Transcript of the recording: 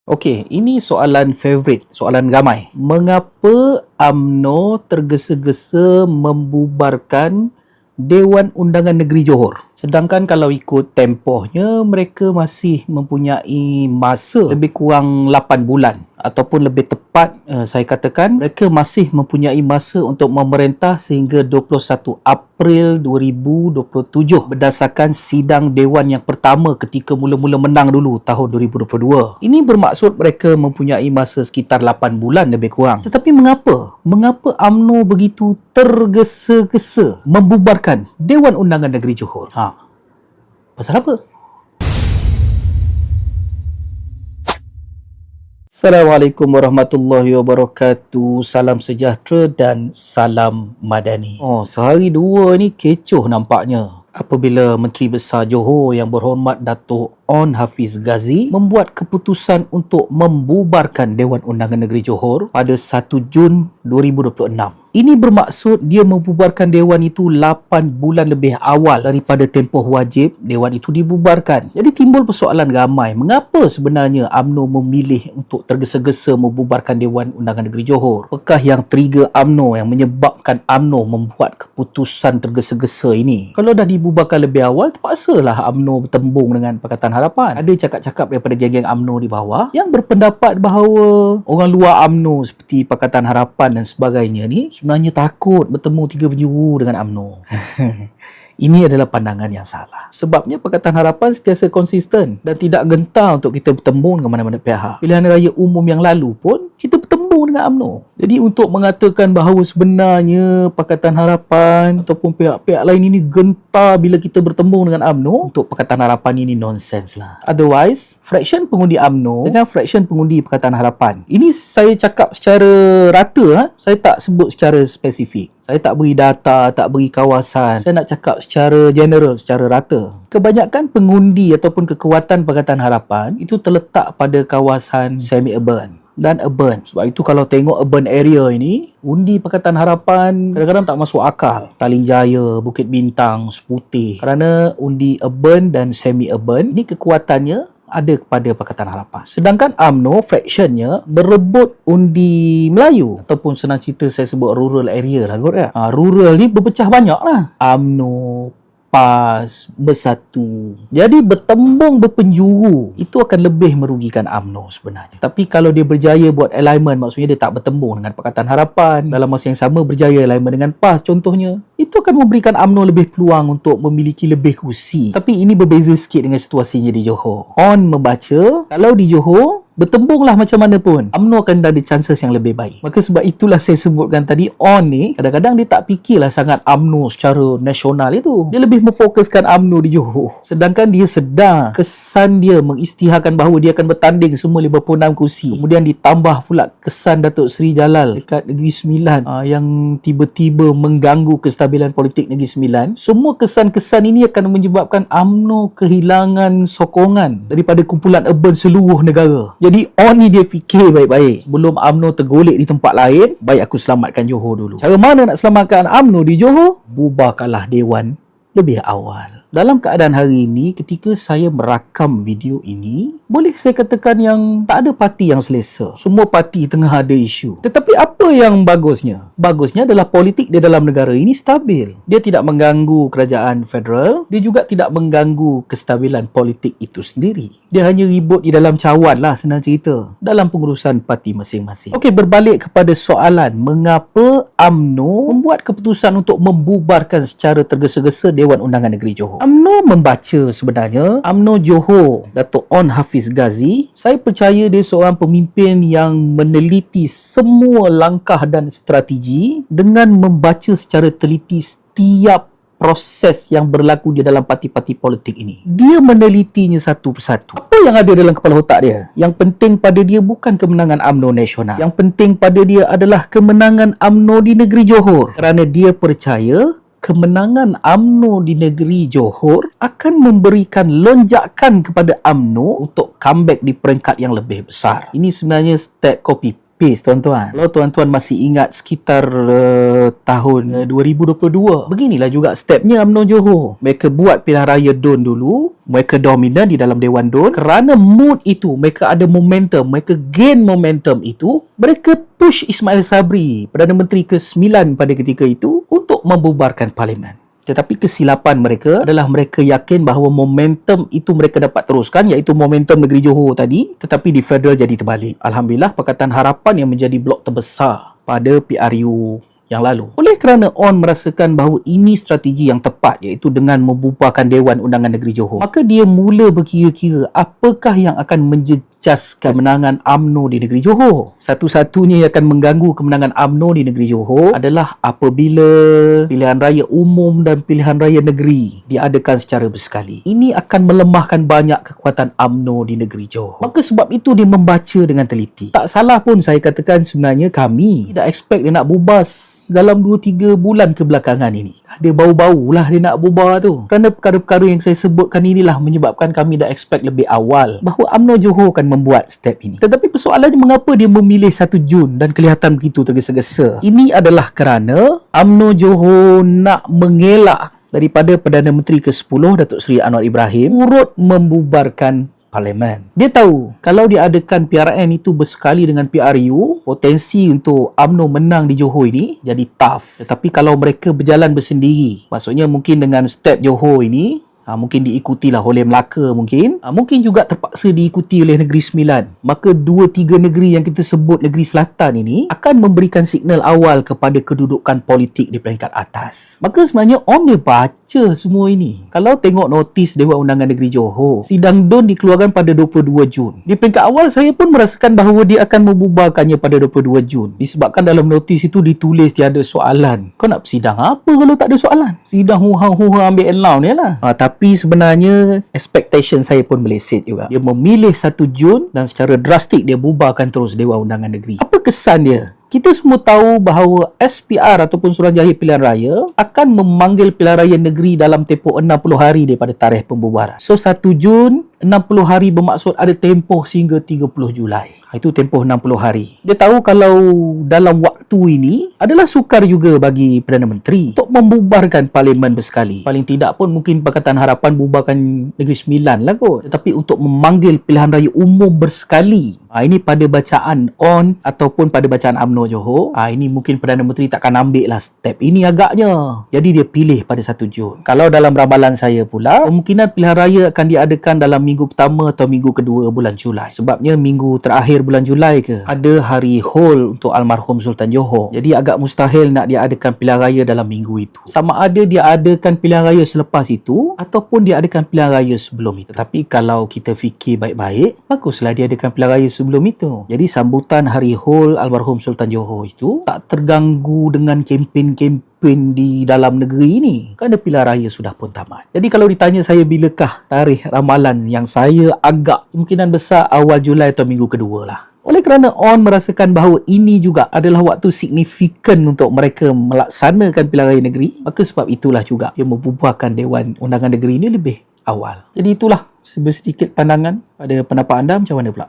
Okey, ini soalan favourite, soalan ramai. Mengapa UMNO tergesa-gesa membubarkan Dewan Undangan Negeri Johor? Sedangkan kalau ikut tempohnya, mereka masih mempunyai masa lebih kurang 8 bulan. Ataupun lebih tepat, saya katakan, mereka masih mempunyai masa untuk memerintah sehingga 21 April 2027 berdasarkan sidang Dewan yang pertama ketika mula-mula menang dulu tahun 2022. Ini bermaksud mereka mempunyai masa sekitar 8 bulan lebih kurang. Tetapi mengapa? Mengapa UMNO begitu tergesa-gesa membubarkan Dewan Undangan Negeri Johor? Pasal apa? Assalamualaikum warahmatullahi wabarakatuh. Salam sejahtera dan salam madani. Sehari dua ni kecoh nampaknya apabila Menteri Besar Johor yang berhormat Datuk On Hafiz Ghazi membuat keputusan untuk membubarkan Dewan Undangan Negeri Johor pada 1 Jun 2026. Ini bermaksud dia membubarkan Dewan itu 8 bulan lebih awal daripada tempoh wajib Dewan itu dibubarkan. Jadi timbul persoalan ramai. Mengapa sebenarnya UMNO memilih untuk tergesa-gesa membubarkan Dewan Undangan Negeri Johor? Apakah yang trigger UMNO yang menyebabkan UMNO membuat keputusan tergesa-gesa ini? Kalau dah dibubarkan lebih awal, terpaksalah UMNO bertembung dengan Pakatan Harapan. Ada cakap-cakap daripada geng-geng UMNO di bawah yang berpendapat bahawa orang luar UMNO seperti Pakatan Harapan dan sebagainya ni sebenarnya takut bertemu tiga penjuru dengan UMNO. Ini adalah pandangan yang salah. Sebabnya Pakatan Harapan sentiasa konsisten dan tidak gentar untuk kita bertembung dengan mana-mana pihak. Pilihan raya umum yang lalu pun kita bertembung dengan UMNO. Jadi untuk mengatakan bahawa sebenarnya Pakatan Harapan ataupun pihak-pihak lain ini gentar bila kita bertembung dengan UMNO, untuk Pakatan Harapan ini nonsense lah. Otherwise, fraction pengundi UMNO dengan fraction pengundi Pakatan Harapan, ini saya cakap secara rata, saya tak sebut secara spesifik. Saya tak beri data, tak beri kawasan. Saya nak cakap secara general, secara rata. Kebanyakan pengundi ataupun kekuatan Pakatan Harapan itu terletak pada kawasan semi-urban dan urban. Sebab itu kalau tengok urban area ini, undi Pakatan Harapan kadang-kadang tak masuk akal. Taling Jaya, Bukit Bintang, Seputih. Kerana undi urban dan semi-urban, ini kekuatannya ada kepada Pakatan Harapan. Sedangkan UMNO fractionnya berebut undi Melayu, ataupun senang cerita saya sebut rural area lah kot ya. Rural ni berpecah banyak lah. UMNO, PAS, Bersatu. Jadi bertembung berpenjuru itu akan lebih merugikan UMNO sebenarnya. Tapi kalau dia berjaya buat alignment, maksudnya dia tak bertembung dengan Pakatan Harapan, dalam masa yang sama berjaya alignment dengan PAS contohnya, itu akan memberikan UMNO lebih peluang untuk memiliki lebih kursi. Tapi ini berbeza sikit dengan situasinya di Johor. On membaca, kalau di Johor bertembunglah macam mana pun, UMNO akan ada chances yang lebih baik. Maka sebab itulah saya sebutkan tadi, On ni kadang-kadang dia tak fikirlah sangat UMNO secara nasional itu. Dia lebih memfokuskan UMNO di Johor. Sedangkan dia sedar kesan dia mengisytiharkan bahawa dia akan bertanding semua 56 kursi. Kemudian ditambah pula kesan Datuk Seri Jalal dekat Negeri Sembilan yang tiba-tiba mengganggu kestabilan politik Negeri Sembilan. Semua kesan-kesan ini akan menyebabkan UMNO kehilangan sokongan daripada kumpulan urban seluruh negara. Jadi On ni dia fikir baik-baik. Sebelum UMNO tergolek di tempat lain, baik aku selamatkan Johor dulu. Cara mana nak selamatkan UMNO di Johor? Bubarkanlah Dewan lebih awal. Dalam keadaan hari ini, ketika saya merakam video ini, boleh saya katakan yang tak ada parti yang selesa. Semua parti tengah ada isu. Tetapi apa yang bagusnya? Bagusnya adalah politik di dalam negara ini stabil. Dia tidak mengganggu kerajaan federal. Dia juga tidak mengganggu kestabilan politik itu sendiri. Dia hanya ribut di dalam cawan lah, senang cerita, dalam pengurusan parti masing-masing. Okey, berbalik kepada soalan, mengapa UMNO membuat keputusan untuk membubarkan secara tergesa-gesa Dewan Undangan Negeri Johor? UMNO membaca sebenarnya, UMNO Johor, Datuk On Hafiz Ghazi, saya percaya dia seorang pemimpin yang meneliti semua langkah dan strategi dengan membaca secara teliti setiap proses yang berlaku di dalam parti-parti politik ini. Dia menelitinya satu persatu. Apa yang ada dalam kepala otak dia? Yang penting pada dia bukan kemenangan UMNO nasional. Yang penting pada dia adalah kemenangan UMNO di negeri Johor. Kerana dia percaya kemenangan UMNO di negeri Johor akan memberikan lonjakan kepada UMNO untuk comeback di peringkat yang lebih besar. Ini sebenarnya step copy habis tuan-tuan. Kalau tuan-tuan masih ingat sekitar tahun 2022, beginilah juga stepnya UMNO Johor. Mereka buat pilihan raya DUN dulu, mereka dominan di dalam Dewan DUN. Kerana mood itu, mereka ada momentum, mereka gain momentum itu, mereka push Ismail Sabri, Perdana Menteri ke-9 pada ketika itu, untuk membubarkan Parlimen. Tetapi kesilapan mereka adalah mereka yakin bahawa momentum itu mereka dapat teruskan, iaitu momentum negeri Johor tadi, tetapi di federal jadi terbalik. Alhamdulillah, Pakatan Harapan yang menjadi blok terbesar pada PRU yang lalu. Oleh kerana ON merasakan bahawa ini strategi yang tepat, iaitu dengan membubarkan Dewan Undangan Negeri Johor, maka dia mula berkira-kira apakah yang akan menjejaskan kemenangan UMNO di negeri Johor. Satu-satunya yang akan mengganggu kemenangan UMNO di negeri Johor adalah apabila pilihan raya umum dan pilihan raya negeri diadakan secara bersekali. Ini akan melemahkan banyak kekuatan UMNO di negeri Johor. Maka sebab itu dia membaca dengan teliti. Tak salah pun saya katakan sebenarnya kami tidak expect dia nak bubar dalam 2-3 bulan kebelakangan ini. Ada bau-bau lah dia nak bubar tu. Kerana perkara-perkara yang saya sebutkan inilah menyebabkan kami dah expect lebih awal bahawa UMNO Johor akan membuat step ini. Tetapi persoalannya mengapa dia memilih 1 Jun dan kelihatan begitu tergesa-gesa? Ini adalah kerana UMNO Johor nak mengelak daripada Perdana Menteri ke-10 Datuk Seri Anwar Ibrahim turut membubarkan Parlimen. Dia tahu kalau diadakan PRN itu bersekali dengan PRU, potensi untuk UMNO menang di Johor ini jadi tough. Tetapi kalau mereka berjalan bersendiri, maksudnya mungkin dengan step Johor ini, mungkin diikutilah oleh Melaka mungkin juga terpaksa diikuti oleh Negeri Sembilan, maka 2-3 negeri yang kita sebut negeri selatan ini akan memberikan signal awal kepada kedudukan politik di peringkat atas. Maka sebenarnya ON dia baca semua ini. Kalau tengok notis Dewan Undangan Negeri Johor, sidang DUN dikeluarkan pada 22 Jun. Di peringkat awal saya pun merasakan bahawa dia akan membubarkannya pada 22 Jun, disebabkan dalam notis itu ditulis tiada soalan. Kau nak bersidang apa kalau tak ada soalan? Sidang huha-huha ambil allowance je lah. Tapi sebenarnya expectation saya pun meleset juga. Dia memilih 1 Jun dan secara drastik dia bubarkan terus Dewan Undangan Negeri. Apa kesan dia? Kita semua tahu bahawa SPR ataupun Suruhanjaya Pilihan Raya akan memanggil pilihan raya negeri dalam tempoh 60 hari daripada tarikh pembubaran. So 1 Jun, 60 hari bermaksud ada tempoh sehingga 30 Julai. Itu tempoh 60 hari. Dia tahu kalau dalam waktu ini adalah sukar juga bagi Perdana Menteri untuk membubarkan Parlimen bersekali. Paling tidak pun mungkin Pakatan Harapan bubarkan Negeri Sembilan lah kot. Tetapi untuk memanggil pilihan raya umum bersekali, ini pada bacaan ON ataupun pada bacaan UMNO Johor, ini mungkin Perdana Menteri takkan ambil lah step ini agaknya. Jadi dia pilih pada 1 Jun. Kalau dalam ramalan saya pula, kemungkinan pilihan raya akan diadakan dalam minggu pertama atau minggu kedua bulan Julai. Sebabnya minggu terakhir bulan Julai ada hari hol untuk almarhum Sultan Johor. Jadi agak mustahil nak diadakan pilihan raya dalam minggu itu. Sama ada dia adakan pilihan raya selepas itu ataupun dia adakan pilihan raya sebelum itu. Tapi kalau kita fikir baik-baik, baguslah dia adakan pilihan raya sebelum itu. Jadi sambutan hari hol almarhum Sultan Johor itu tak terganggu dengan kempen-kempen di dalam negeri ini kerana pilihan raya sudah pun tamat. Jadi kalau ditanya saya bilakah tarikh ramalan yang saya agak kemungkinan besar awal Julai atau minggu kedua lah. Oleh kerana ON merasakan bahawa ini juga adalah waktu signifikan untuk mereka melaksanakan pilihan raya negeri, maka sebab itulah juga dia membubarkan Dewan Undangan Negeri ini lebih awal. Jadi itulah sedikit pandangan pada pendapat anda. Macam mana pula?